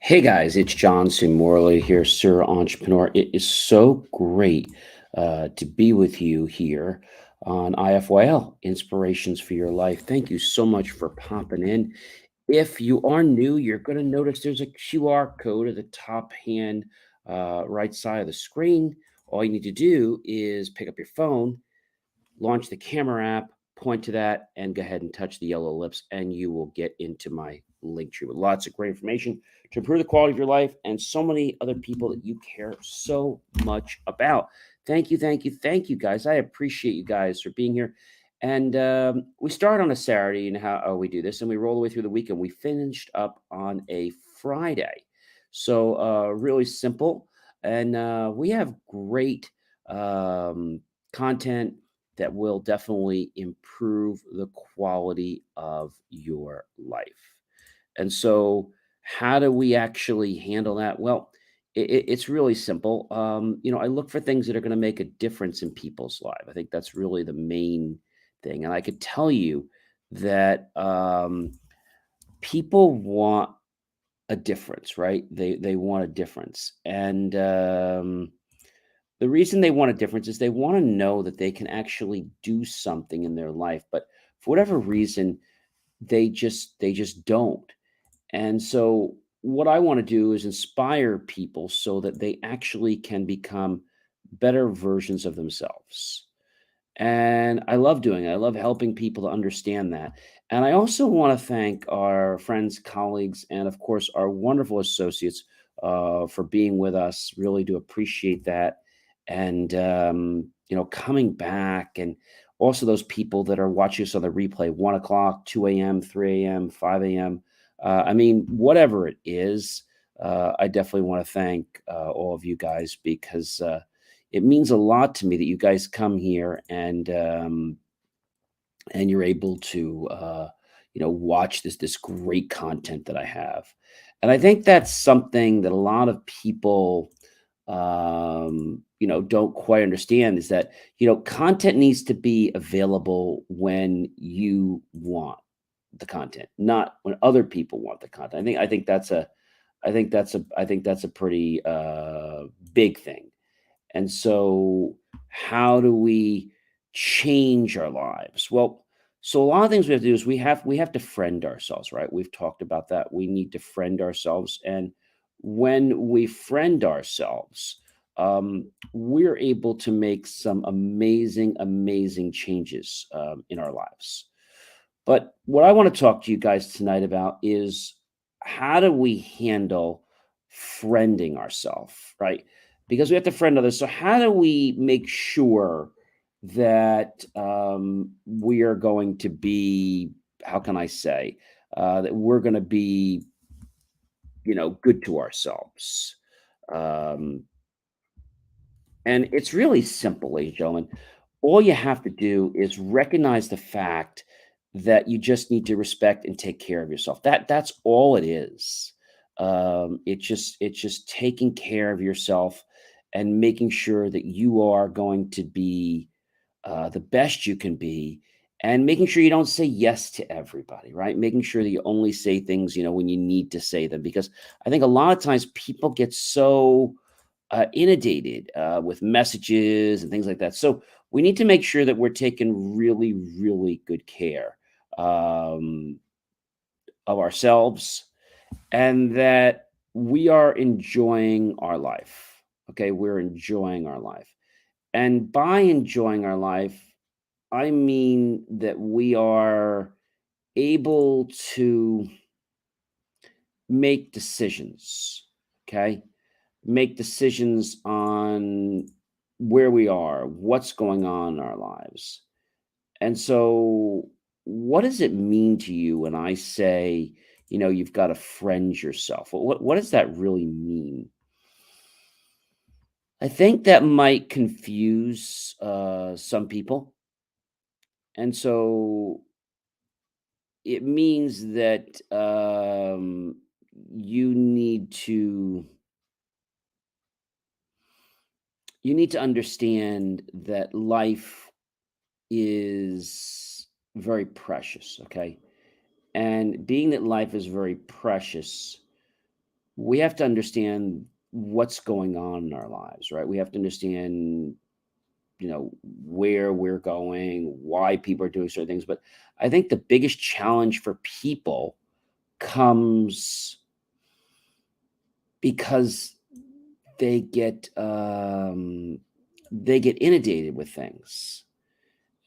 Hey guys, it's John C. Morley here, Sir Entrepreneur. It is so great to be with you here on IFYL, Inspirations for Your Life. Thank you so much for popping in. If you are new, you're going to notice there's a QR code at the top hand right side of the screen. All you need to do is pick up your phone, launch the camera app, point to that, and go ahead and touch the yellow lips, and you will get into my link tree with lots of great information to improve the quality of your life and so many other people that you care so much about. Thank you, thank you, thank you, guys. I appreciate you guys for being here. And we start on a Saturday, and how we do this, and we roll the way through the weekend. We finished up on a Friday, so really simple, and we have great content that will definitely improve the quality of your life. And so, how do we actually handle that? Well, it's really simple. I look for things that are going to make a difference in people's life. I think that's really the main thing. And I could tell you that people want a difference, right? They want a difference, and the reason they want a difference is they want to know that they can actually do something in their life, but for whatever reason, they just don't. And so what I want to do is inspire people so that they actually can become better versions of themselves. And I love doing it. I love helping people to understand that. And I also want to thank our friends, colleagues, and of course, our wonderful associates for being with us. Really do appreciate that. And, coming back, and also those people that are watching us on the replay 1 o'clock, 2 a.m., 3 a.m., 5 a.m. I mean, whatever it is, I definitely want to thank all of you guys because. It means a lot to me that you guys come here and you're able to watch this great content that I have, and I think that's something that a lot of people don't quite understand is that content needs to be available when you want the content, not when other people want the content. I think that's a pretty big thing. And so, how do we change our lives? Well, so a lot of things we have to do is we have to friend ourselves, right? We've talked about that. We need to friend ourselves, and when we friend ourselves, we're able to make some amazing, amazing changes in our lives. But what I want to talk to you guys tonight about is how do we handle friending ourselves, right? Because we have to friend others. So how do we make sure that we are going to be, how can I say, that we're going to be, good to ourselves? Um, and it's really simple, ladies and gentlemen. All you have to do is recognize the fact that you just need to respect and take care of yourself. That's all it is. It's just taking care of yourself and making sure that you are going to be the best you can be, and making sure you don't say yes to everybody, right? Making sure that you only say things, when you need to say them. Because I think a lot of times people get so inundated with messages and things like that. So we need to make sure that we're taking really, really good care um, of ourselves, and that we are enjoying our life. Okay, we're enjoying our life. And by enjoying our life, I mean that we are able to make decisions. Okay, make decisions on where we are, what's going on in our lives. And so, what does it mean to you when I say, you've got to friend yourself? What does that really mean? I think that might confuse some people. And so, it means that you need to understand that life is very precious, okay? And being that life is very precious, we have to understand what's going on in our lives, right? We have to understand, where we're going, why people are doing certain things. But I think the biggest challenge for people comes because they get inundated with things.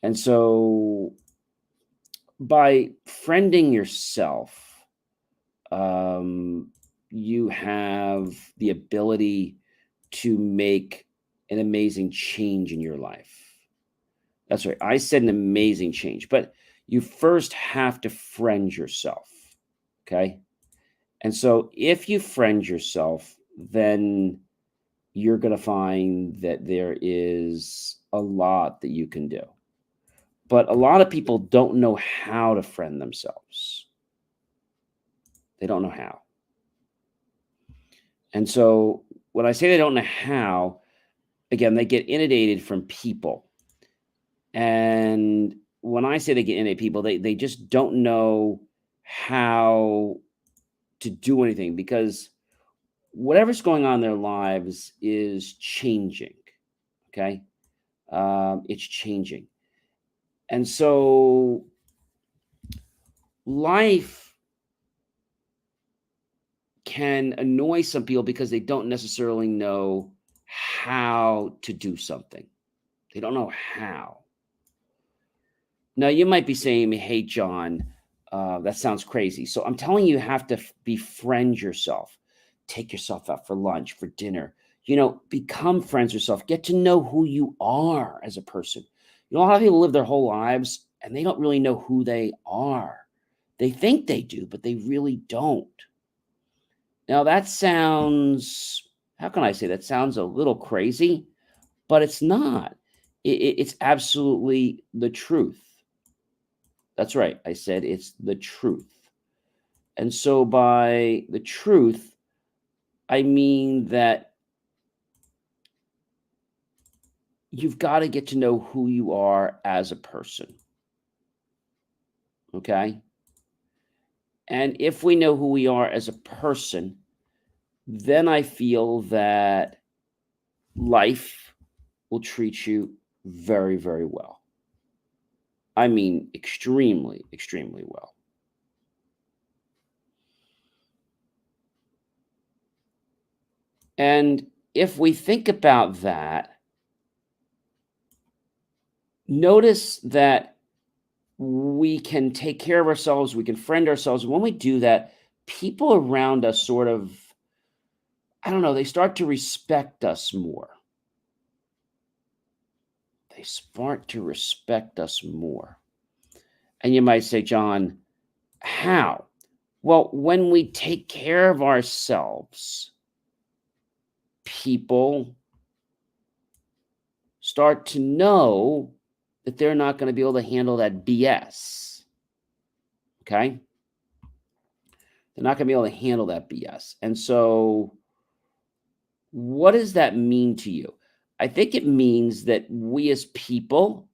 And so by friending yourself, um, you have the ability to make an amazing change in your life. That's right. I said an amazing change, but you first have to friend yourself. Okay. And so if you friend yourself, then you're going to find that there is a lot that you can do. But a lot of people don't know how to friend themselves. They don't know how. And so when I say they don't know how, again, they get inundated from people. And when I say they get inundated people, they just don't know how to do anything because whatever's going on in their lives is changing. Okay. It's changing. And so life can annoy some people because they don't necessarily know how to do something. They don't know how. Now, you might be saying, hey, John, that sounds crazy. So I'm telling you, you have to befriend yourself. Take yourself out for lunch, for dinner. Become friends with yourself. Get to know who you are as a person. A lot of people live their whole lives and they don't really know who they are. They think they do, but they really don't. Now, that sounds, how can I say that sounds a little crazy, but it's not. It's absolutely the truth. That's right. I said it's the truth. And so by the truth, I mean that you've got to get to know who you are as a person. Okay. And if we know who we are as a person, then I feel that life will treat you very, very well. I mean, extremely, extremely well. And if we think about that, notice that we can take care of ourselves, we can friend ourselves. When we do that, people around us sort of, I don't know, they start to respect us more. They start to respect us more. And you might say, John, how? Well, when we take care of ourselves, people start to know that they're not going to be able to handle that BS. Okay? They're not going to be able to handle that BS. And so, what does that mean to you? I think it means that we as people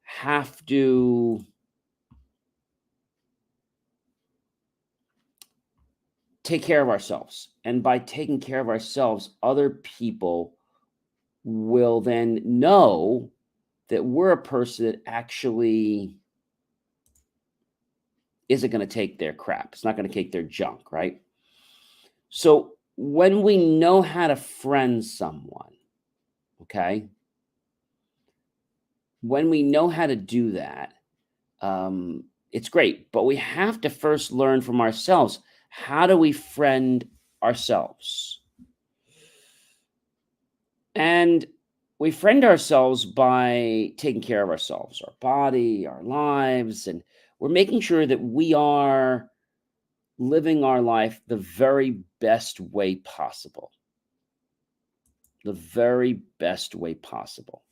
have to take care of ourselves. And by taking care of ourselves, other people will then know that we're a person that actually isn't going to take their crap. It's not going to take their junk, right? So when we know how to friend someone, okay, when we know how to do that, it's great. But we have to first learn from ourselves. How do we friend ourselves? And we friend ourselves by taking care of ourselves, our body, our lives, and we're making sure that we are living our life the very best way possible. The very best way possible.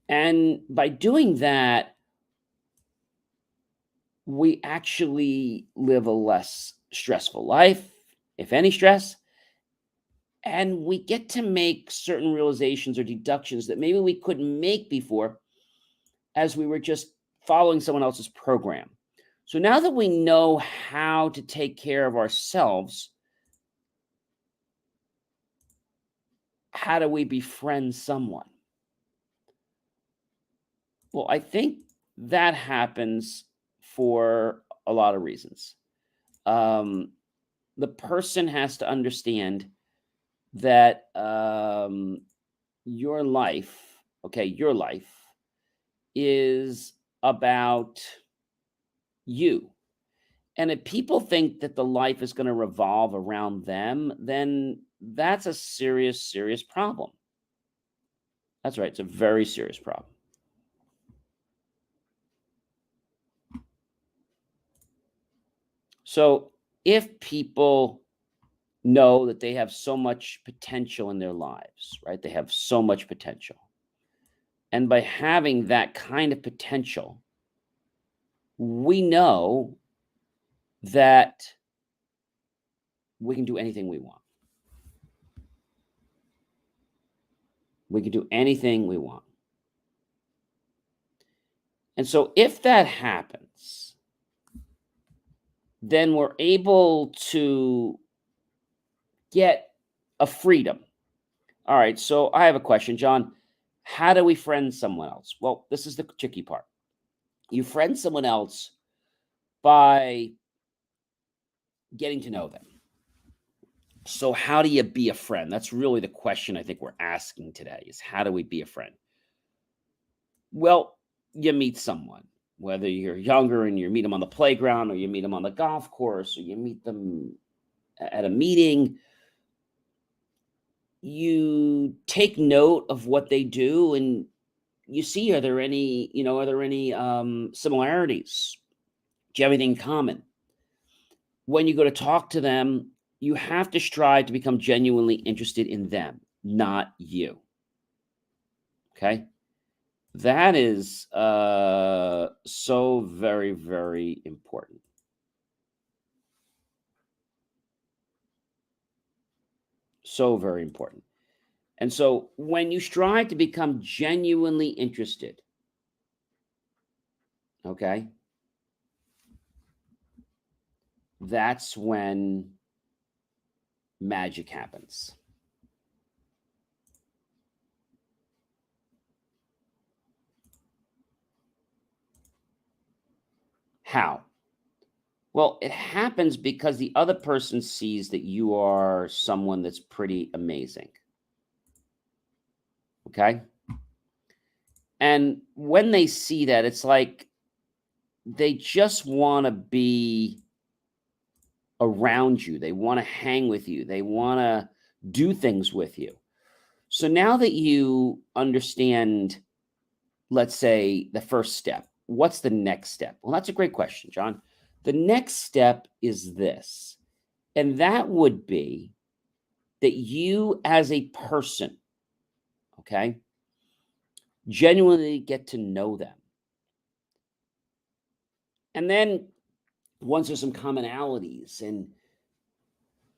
And by doing that, we actually live a less stressful life, if any stress, and we get to make certain realizations or deductions that maybe we couldn't make before as we were just following someone else's program. So now that we know how to take care of ourselves, how do we befriend someone? Well, I think that happens for a lot of reasons. Um, the person has to understand that your life, okay, your life is about you. And if people think that the life is going to revolve around them, then that's a serious, serious problem. That's right. It's a very serious problem. So if people know that they have so much potential in their lives, right? They have so much potential. And by having that kind of potential, we know that we can do anything we want. We can do anything we want. And so if that happens, then we're able to get a freedom. All right. So I have a question, John. How do we friend someone else? Well, this is the tricky part. You friend someone else by getting to know them. So how do you be a friend? That's really the question I think we're asking today is how do we be a friend? Well, you meet someone, whether you're younger and you meet them on the playground or you meet them on the golf course or you meet them at a meeting, you take note of what they do and you see are there any similarities? Do you have anything in common? When you go to talk to them, you have to strive to become genuinely interested in them, not you. Okay? That is so very, very important. So very important. And so when you strive to become genuinely interested, okay, that's when magic happens. How? Well, it happens because the other person sees that you are someone that's pretty amazing. Okay. And when they see that, it's like they just want to be around you. They want to hang with you. They want to do things with you. So now that you understand, let's say, the first step, what's the next step? Well, that's a great question, John. The next step is this, and that would be that you as a person, okay, genuinely get to know them. And then once there's some commonalities and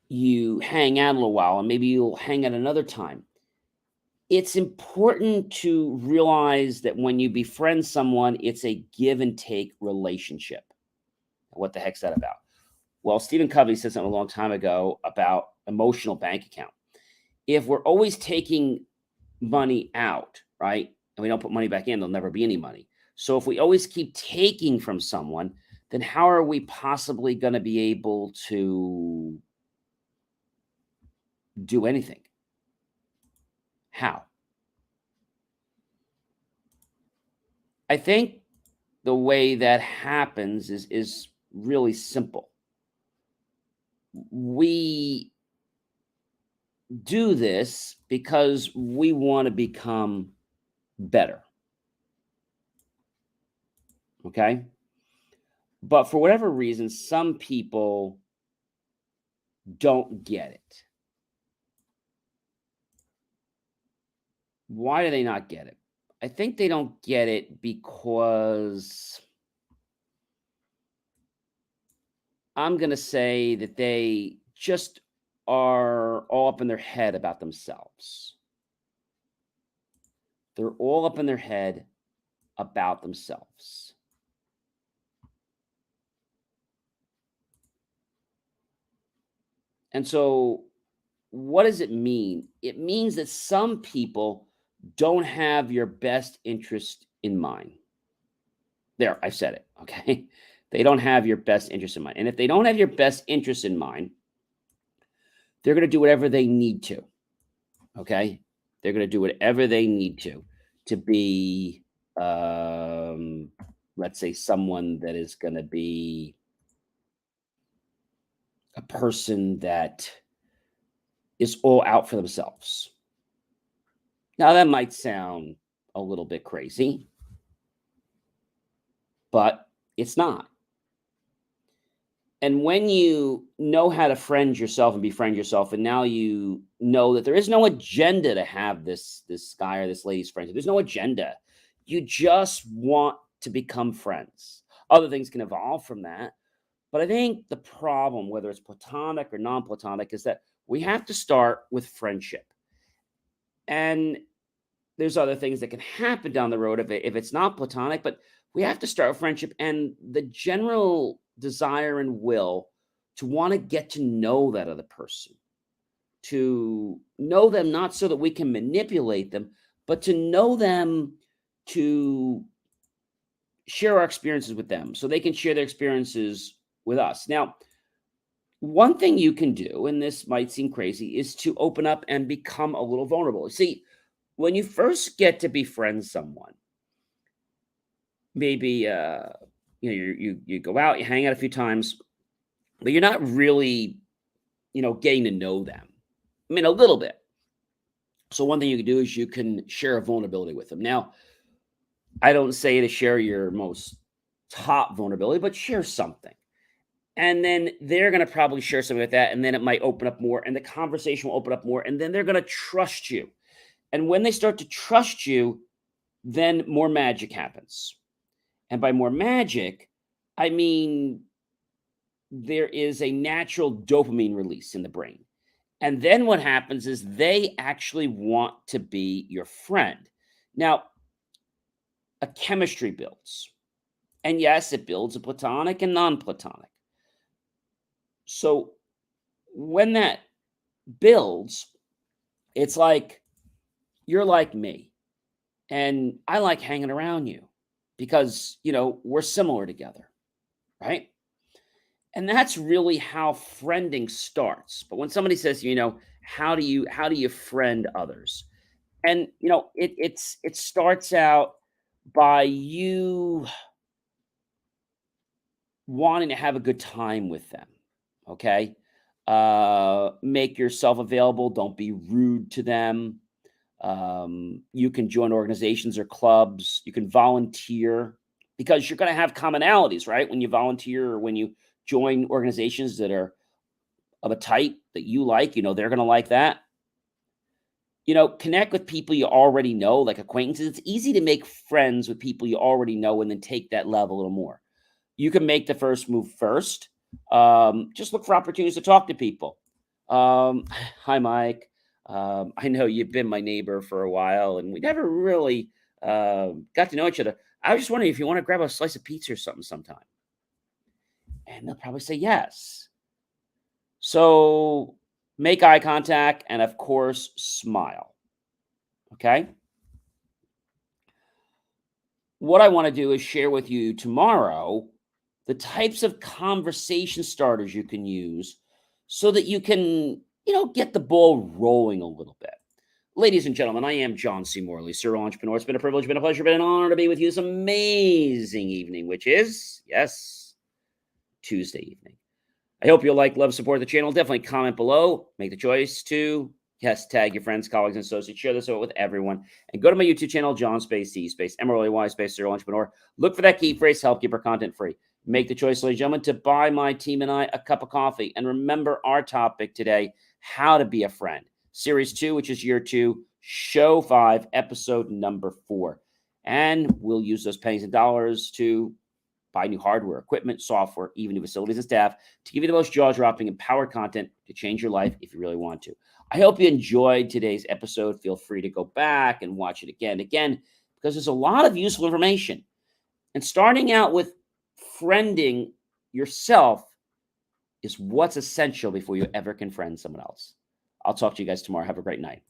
you hang out a little while and maybe you'll hang out another time, it's important to realize that when you befriend someone, it's a give and take relationship. What the heck's that about? Well, Stephen Covey said something a long time ago about emotional bank account. If we're always taking money out, right, and we don't put money back in, there'll never be any money. So if we always keep taking from someone, then how are we possibly going to be able to do anything? How? I think the way that happens is really simple. We do this because we want to become better, okay? But for whatever reason, some people don't get it. Why do they not get it? I think they don't get it because I'm going to say that they just are all up in their head about themselves. They're all up in their head about themselves. And so what does it mean? It means that some people don't have your best interest in mind. There, I said it. Okay. They don't have your best interest in mind. And if they don't have your best interest in mind, they're going to do whatever they need to. Okay. They're going to do whatever they need to be, um, let's say, someone that is going to be a person that is all out for themselves. Now, that might sound a little bit crazy, but it's not. And when you know how to friend yourself and befriend yourself, and now you know that there is no agenda to have this guy or this lady's friends. There's no agenda. You just want to become friends. Other things can evolve from that. But I think the problem, whether it's platonic or non-platonic, is that we have to start with friendship. And there's other things that can happen down the road if it's not platonic, but we have to start with friendship and the general desire and will to want to get to know that other person, to know them not so that we can manipulate them, but to know them, to share our experiences with them so they can share their experiences with us. Now, one thing you can do, and this might seem crazy, is to open up and become a little vulnerable. See, when you first get to befriend someone, maybe you go out, you hang out a few times, but you're not really getting to know them. I mean, a little bit. So one thing you can do is you can share a vulnerability with them. Now, I don't say to share your most top vulnerability, but share something. And then they're going to probably share something like that. And then it might open up more, and the conversation will open up more. And then they're going to trust you. And when they start to trust you, then more magic happens. And by more magic, I mean there is a natural dopamine release in the brain. And then what happens is they actually want to be your friend. Now, a chemistry builds. And yes, it builds a platonic and non platonic. So when that builds, it's like you're like me, and I like hanging around you because, we're similar together, right? And that's really how friending starts. But when somebody says, how do you friend others? And it starts out by you wanting to have a good time with them. Okay. Make yourself available. Don't be rude to them. You can join organizations or clubs. You can volunteer because you're going to have commonalities, right? When you volunteer or when you join organizations that are of a type that you like, they're going to like that. Connect with people you already know, like acquaintances. It's easy to make friends with people you already know and then take that level a little more. You can make the first move first. Just look for opportunities to talk to people. Hi, Mike. I know you've been my neighbor for a while, and we never really got to know each other. I was just wondering if you want to grab a slice of pizza or something sometime. And they'll probably say yes. So make eye contact and, of course, smile. Okay. What I want to do is share with you tomorrow the types of conversation starters you can use so that you can, get the ball rolling a little bit. Ladies and gentlemen, I am John C. Morley, serial entrepreneur. It's been a privilege, been a pleasure, been an honor to be with you this amazing evening, which is, yes, Tuesday evening. I hope you'll like, love, support the channel. Definitely comment below. Make the choice to, yes, tag your friends, colleagues, and associates. Share this out with everyone. And go to my YouTube channel, John Space C Space MRLY Space Serial Entrepreneur. Look for that key phrase, help keep our content free. Make the choice, ladies and gentlemen, to buy my team and I a cup of coffee. And remember our topic today, how to be a friend. Series 2, which is year 2, show 5, episode number 4. And we'll use those pennies and dollars to buy new hardware, equipment, software, even new facilities and staff to give you the most jaw-dropping, empowered content to change your life if you really want to. I hope you enjoyed today's episode. Feel free to go back and watch it again, because there's a lot of useful information. And starting out with friending yourself is what's essential before you ever can friend someone else. I'll talk to you guys tomorrow. Have a great night.